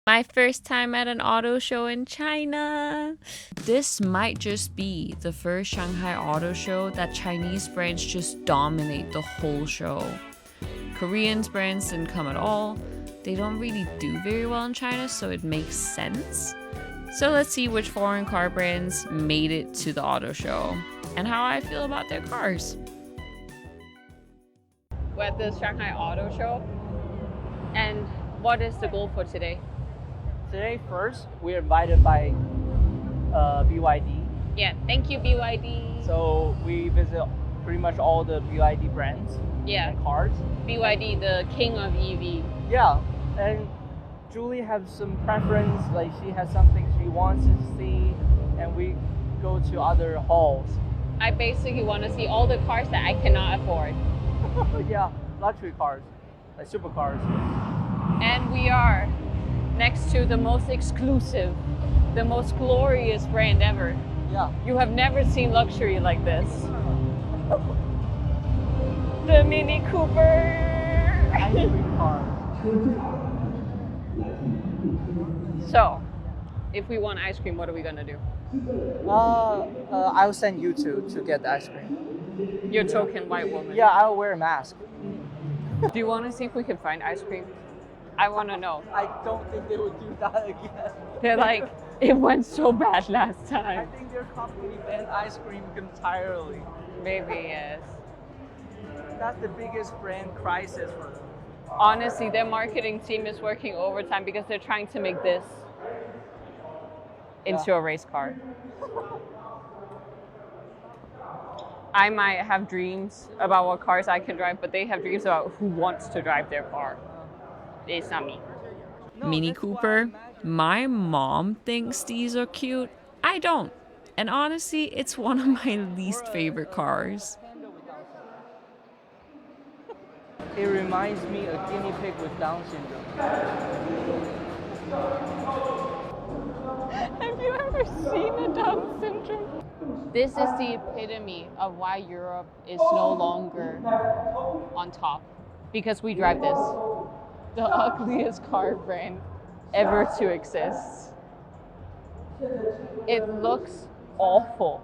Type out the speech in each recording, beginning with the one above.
My first time at an auto show in China. This might just be the first Shanghai auto show that Chinese brands just dominate the whole show. Korean brands didn't come at all. They don't really do very well in China, so it makes sense. So let's see which foreign car brands made it to the auto show and how I feel about their cars. We're at the Shanghai Auto Show. And what is the goal for today? Today, first, we're invited by BYD. Yeah, thank you, BYD. So we visit pretty much all the BYD brands and cars. BYD, the king of EV. Yeah, and Julie has some preference, like she has something she wants to see, and we go to other halls. I basically want to see all the cars that I cannot afford. Yeah, luxury cars, like supercars. And we are next to the most exclusive, the most glorious brand ever. Yeah. You have never seen luxury like this. The Mini Cooper. Ice cream cars. So, if we want ice cream, what are we gonna do? I'll send you to get the ice cream. You're token white woman. Yeah, I'll wear a mask. Do you want to see if we can find ice cream? I want to know. I don't think they would do that again. They're like, it went so bad last I time. think their company banned ice cream entirely. Maybe yes. That's the biggest brand crisis for them. Honestly, their marketing team is working overtime because they're trying to make this into a race car. I might have dreams about what cars I can drive, but they have dreams about who wants to drive their car. It's not me. Mini Cooper. My mom thinks these are cute. I don't. And honestly, it's one of my least favorite cars. It reminds me of a guinea pig with Down syndrome. Have you ever seen a Down syndrome? This is the epitome of why Europe is no longer on top. Because we drive this. The ugliest car brand ever to exist. It looks awful.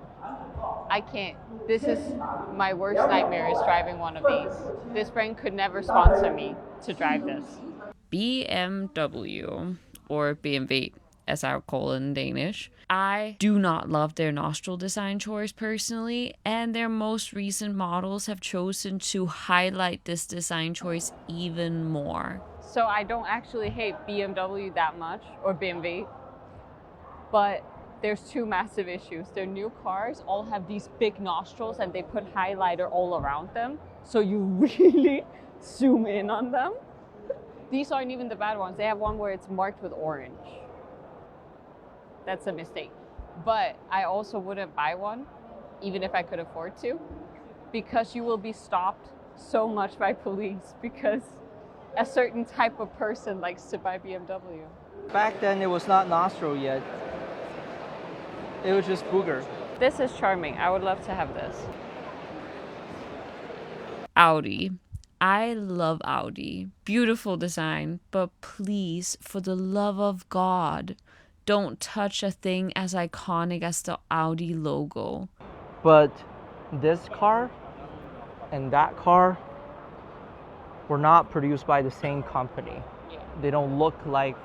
I can't. This is my worst nightmare is driving one of these. This brand could never sponsor me to drive this. BMW, or BMW, as I would call it in Danish. I do not love their nostril design choice personally, and their most recent models have chosen to highlight this design choice even more. So I don't actually hate BMW that much, or BMW, but there's two massive issues. Their new cars all have these big nostrils and they put highlighter all around them, so you really zoom in on them. These aren't even the bad ones. They have one where it's marked with orange. That's a mistake. But I also wouldn't buy one, even if I could afford to, because you will be stopped so much by police because a certain type of person likes to buy BMW. Back then, it was not nostril yet. It was just booger. This is charming. I would love to have this. Audi. I love Audi. Beautiful design, but please, for the love of God, don't touch a thing as iconic as the Audi logo. But this car and that car were not produced by the same company. They don't look like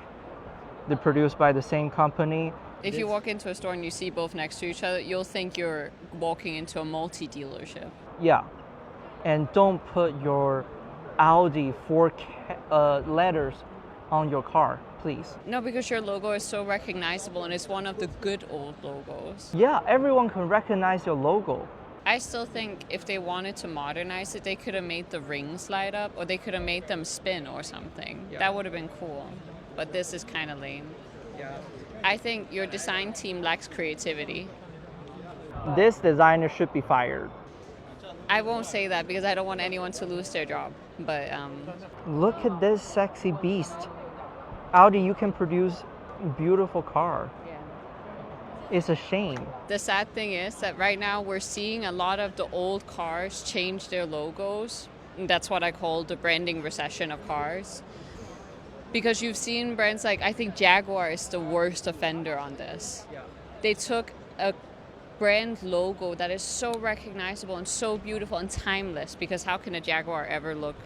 they're produced by the same company. If you walk into a store and you see both next to each other, you'll think you're walking into a multi-dealership. Yeah. And don't put your Audi letters on your car, please. No, because your logo is so recognizable and it's one of the good old logos. Yeah, everyone can recognize your logo. I still think if they wanted to modernize it, they could have made the rings light up or they could have made them spin or something. Yeah. That would have been cool. But this is kind of lame. Yeah. I think your design team lacks creativity. This designer should be fired. I won't say that because I don't want anyone to lose their job. But look at this sexy beast. Audi, you can produce a beautiful car. Yeah. It's a shame. The sad thing is that right now we're seeing a lot of the old cars change their logos. That's what I call the branding recession of cars. Because you've seen brands like, I think Jaguar is the worst offender on this. Yeah. They took a brand logo that is so recognizable and so beautiful and timeless, because how can a Jaguar ever look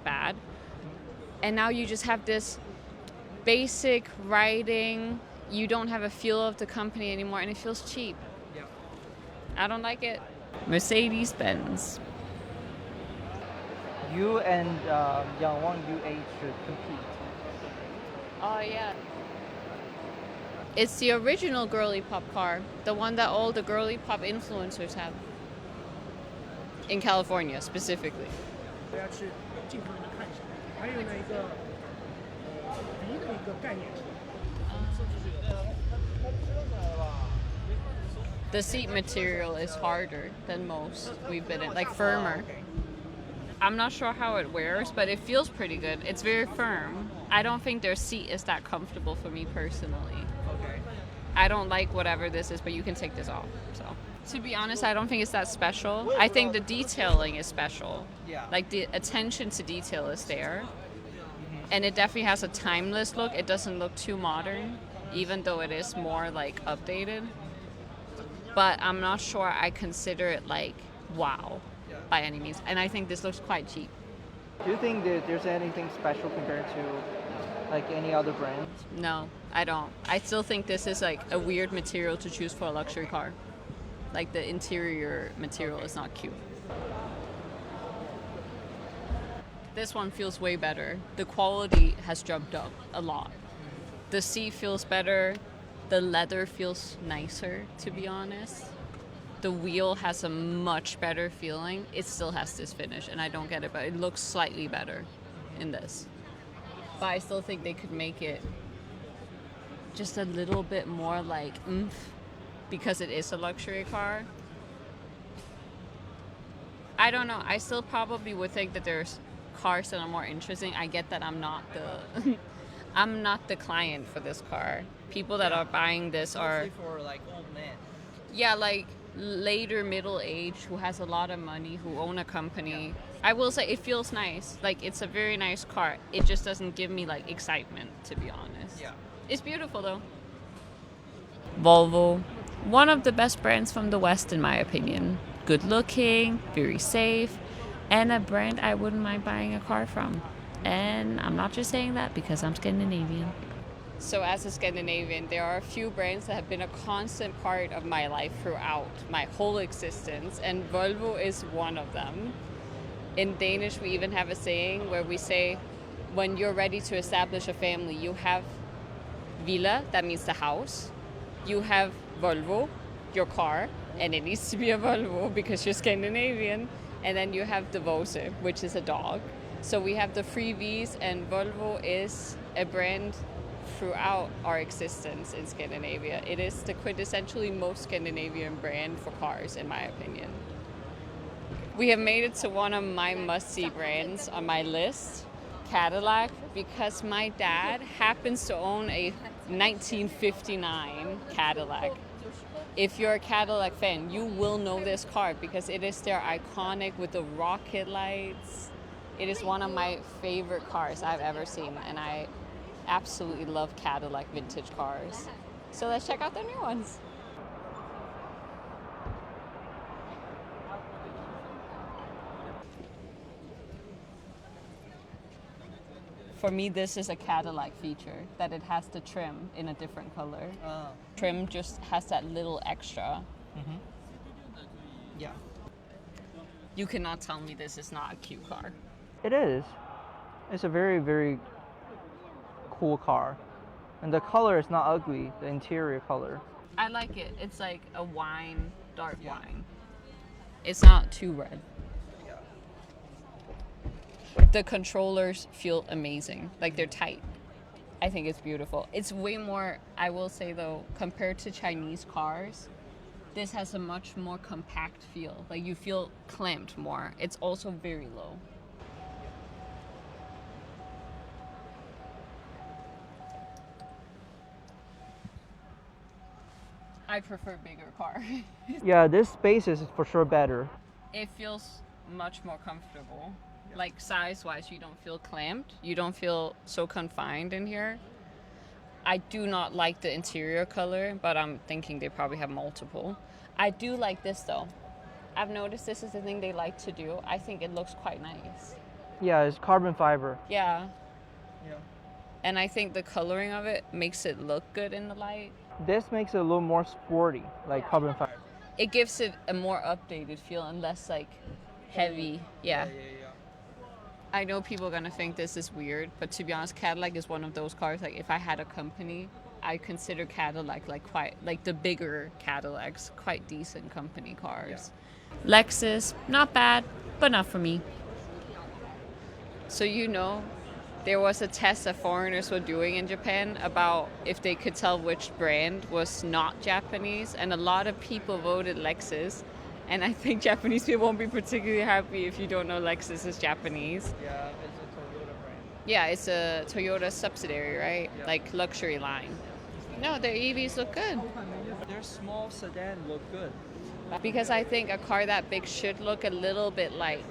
bad? And now you just have this basic writing. You don't have a feel of the company anymore, and it feels cheap. Yeah. I don't like it. Mercedes-Benz. You and Yangwang U8 should compete. Oh, yeah. It's the original girly pop car, the one that all the girly pop influencers have. In California, specifically. 大家去尽可能的看一下。还有呢一个鼻的一个概念，甚至是有的。 The seat material is harder than most we've been in, like firmer. I'm not sure how it wears, but it feels pretty good. It's very firm. I don't think their seat is that comfortable for me personally. Okay. I don't like whatever this is, but you can take this off. So, to be honest, I don't think it's that special. I think the detailing is special. Yeah. Like the attention to detail is there. And it definitely has a timeless look. It doesn't look too modern, even though it is more like updated. But I'm not sure I consider it like wow by any means. And I think this looks quite cheap. Do you think that there's anything special compared to like any other brand? No, I don't. I still think this is like a weird material to choose for a luxury car. Like the interior material is not cute. This one feels way better. The quality has jumped up a lot. The seat feels better. The leather feels nicer, to be honest. The wheel has a much better feeling. It still has this finish, and I don't get it, but it looks slightly better in this. But I still think they could make it just a little bit more like oomph, because it is a luxury car. I don't know. I still probably would think that there's cars that are more interesting. I get that I'm not the I'm not the client for this car. People that are buying this are Mostly for like old men. yeah, like later middle age who has a lot of money, who own a company. I will say it feels nice. Like it's a very nice car. It just doesn't give me like excitement, to be honest. Yeah. It's beautiful though. Volvo, one of the best brands from the West in my opinion. Good looking, very safe, and a brand I wouldn't mind buying a car from. And I'm not just saying that because I'm Scandinavian. So as a Scandinavian, there are a few brands that have been a constant part of my life throughout my whole existence, and Volvo is one of them. In Danish, we even have a saying where we say, when you're ready to establish a family, you have villa, that means the house. You have Volvo, your car, and it needs to be a Volvo because you're Scandinavian. And then you have the Vose, which is a dog. So we have the three V's, and Volvo is a brand throughout our existence in Scandinavia. It is the quintessentially most Scandinavian brand for cars, in my opinion. We have made it to one of my must-see brands on my list, Cadillac, because my dad happens to own a 1959 Cadillac. If you're a Cadillac fan, you will know this car because it is their iconic with the rocket lights. It is one of my favorite cars I've ever seen, and I absolutely love Cadillac vintage cars. So let's check out their new ones. For me, this is a Cadillac feature, that it has the trim in a different color. Trim just has that little extra. Yeah. You cannot tell me this is not a cute car. It is. It's a very, very cool car. And the color is not ugly, the interior color. I like it. It's like a wine, dark wine. It's not too red. The controllers feel amazing. Like they're tight. I think it's beautiful. It's way more, I will say though, compared to Chinese cars, this has a much more compact feel. Like you feel clamped more. It's also very low. I prefer bigger car. Yeah, this space is for sure better. It feels much more comfortable. like size-wise, you don't feel clamped. You don't feel so confined in here. I do not like the interior color, but I'm thinking they probably have multiple. I do like this though. I've noticed this is the thing they like to do. I think it looks quite nice. Yeah, it's carbon fiber. Yeah. Yeah. And I think the coloring of it makes it look good in the light. This makes it a little more sporty, like carbon fiber. It gives it a more updated feel and less like heavy. Yeah. I know people are gonna think this is weird, but to be honest, Cadillac is one of those cars. Like if I had a company, I consider Cadillac like quite like the bigger Cadillacs, quite decent company cars. Yeah. Lexus, not bad, but not for me. So there was a test that foreigners were doing in Japan about if they could tell which brand was not Japanese, and a lot of people voted Lexus. And I think Japanese people won't be particularly happy if you don't know Lexus is Japanese. Yeah, it's a Toyota brand. Yeah, it's a Toyota subsidiary, right? Yeah. Like luxury line. No, their EVs look good. Their small sedan look good. Because I think a car that big should look a little bit like,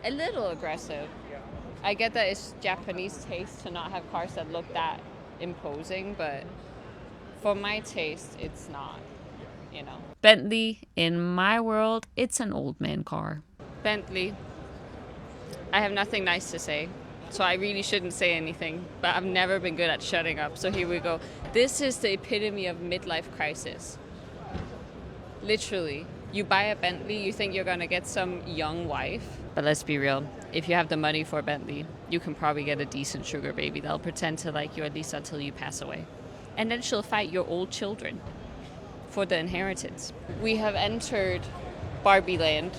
a little aggressive. Yeah. I get that it's Japanese taste to not have cars that look that imposing, but for my taste, it's not, Bentley, in my world, it's an old man car. Bentley, I have nothing nice to say, so I really shouldn't say anything, but I've never been good at shutting up, so here we go. This is the epitome of midlife crisis. Literally. You buy a Bentley, you think you're gonna get some young wife. But let's be real, if you have the money for a Bentley, you can probably get a decent sugar baby that'll pretend to like you at least until you pass away. And then she'll fight your old children for the inheritance. We have entered Barbie land.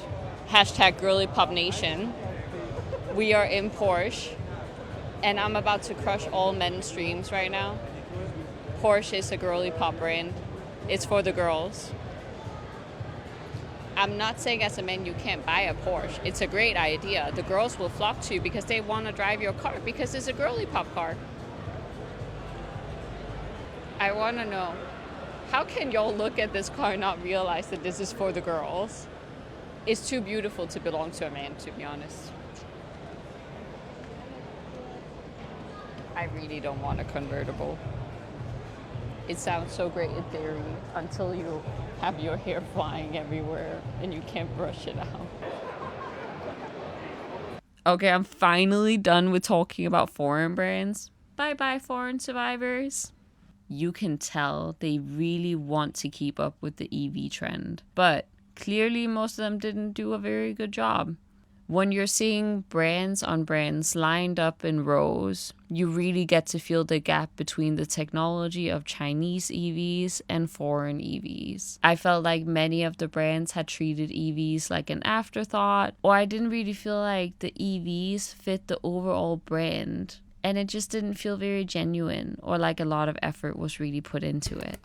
Hashtag girly pop nation. We are in Porsche. And I'm about to crush all men's dreams right now. Porsche is a girly pop brand. It's for the girls. I'm not saying as a man you can't buy a Porsche. It's a great idea. The girls will flock to you because they want to drive your car because it's a girly pop car. I want to know, how can y'all look at this car and not realize that this is for the girls? It's too beautiful to belong to a man, to be honest. I really don't want a convertible. It sounds so great in theory until you have your hair flying everywhere and you can't brush it out. Okay, I'm finally done with talking about foreign brands. Bye-bye, foreign survivors. You can tell they really want to keep up with the EV trend, but clearly most of them didn't do a very good job. When you're seeing brands on brands lined up in rows, you really get to feel the gap between the technology of Chinese EVs and foreign EVs. I felt like many of the brands had treated EVs like an afterthought, or I didn't really feel like the EVs fit the overall brand, and it just didn't feel very genuine or like a lot of effort was really put into it.